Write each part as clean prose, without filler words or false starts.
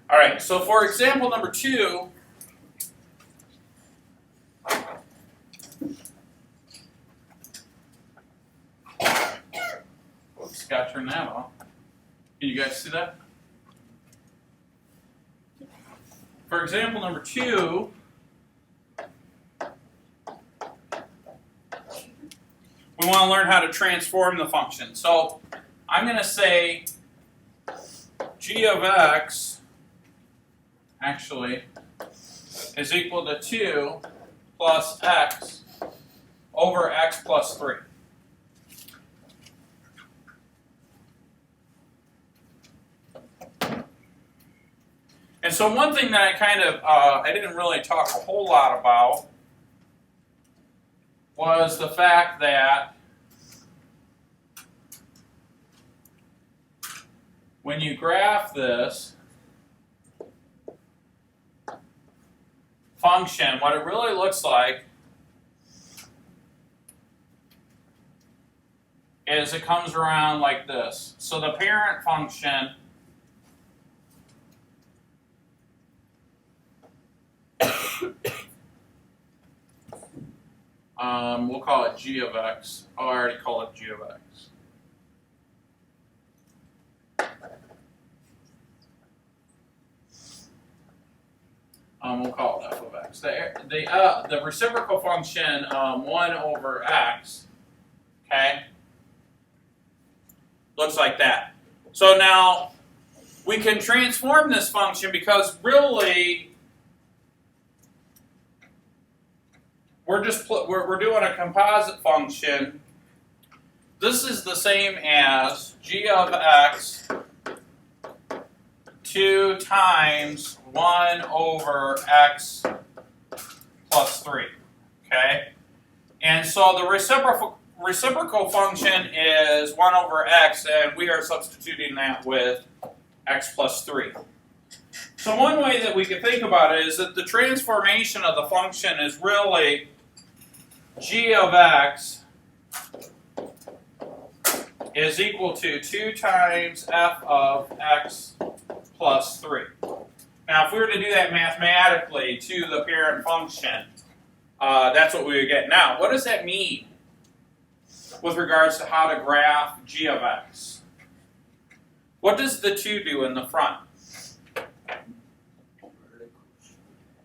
All right, so for example number 2, whoops, got to turn that off. Can you guys see that? For example number 2, we want to learn how to transform the function. So I'm going to say g of x actually is equal to 2 plus x over x plus 3. And so one thing that I didn't really talk a whole lot about was the fact that when you graph this function, what it really looks like is it comes around like this. So the parent function we'll call it g of x. Oh, I already called it g of x. We'll call it f of x. The reciprocal function 1 over x, okay, looks like that. So now we can transform this function because really we're doing a composite function. This is the same as g of x 2 times 1 over x plus 3, okay? And so the reciprocal function is 1 over x, and we are substituting that with x plus 3. So one way that we can think about it is that the transformation of the function is really g of x is equal to 2 times f of x plus 3. Now, if we were to do that mathematically to the parent function, that's what we would get. Now, what does that mean with regards to how to graph g of x? What does the 2 do in the front?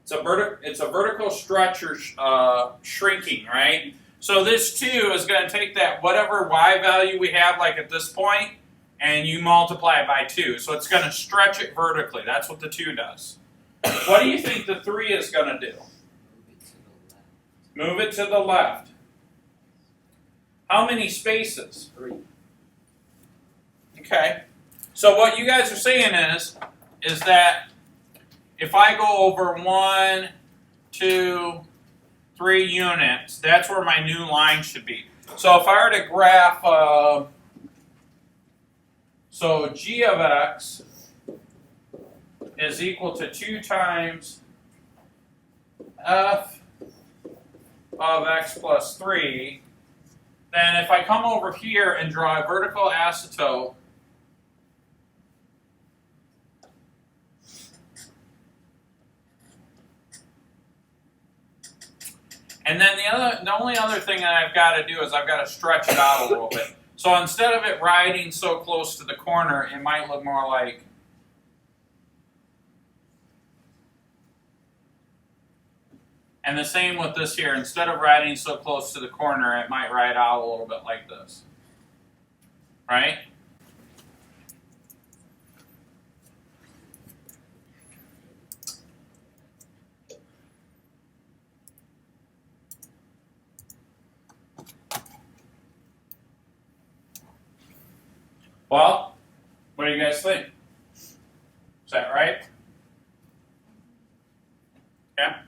It's a vertical stretch or shrinking, right? So this 2 is going to take that whatever y value we have, like at this point, and you multiply it by 2. So it's going to stretch it vertically. That's what the 2 does. What do you think the 3 is going to do? Move it to the left. How many spaces? 3. Okay. So what you guys are saying is that if I go over 1, 2, 3 units, that's where my new line should be. So if I were to graph, so g of x is equal to 2 times f of x plus 3, then if I come over here and draw a vertical asymptote, and then the only other thing that I've got to do is I've got to stretch it out a little bit. So instead of it riding so close to the corner, it might look more like, and the same with this here. Instead of riding so close to the corner, it might ride out a little bit like this. Right? Well, what do you guys think? Is that right? Yeah?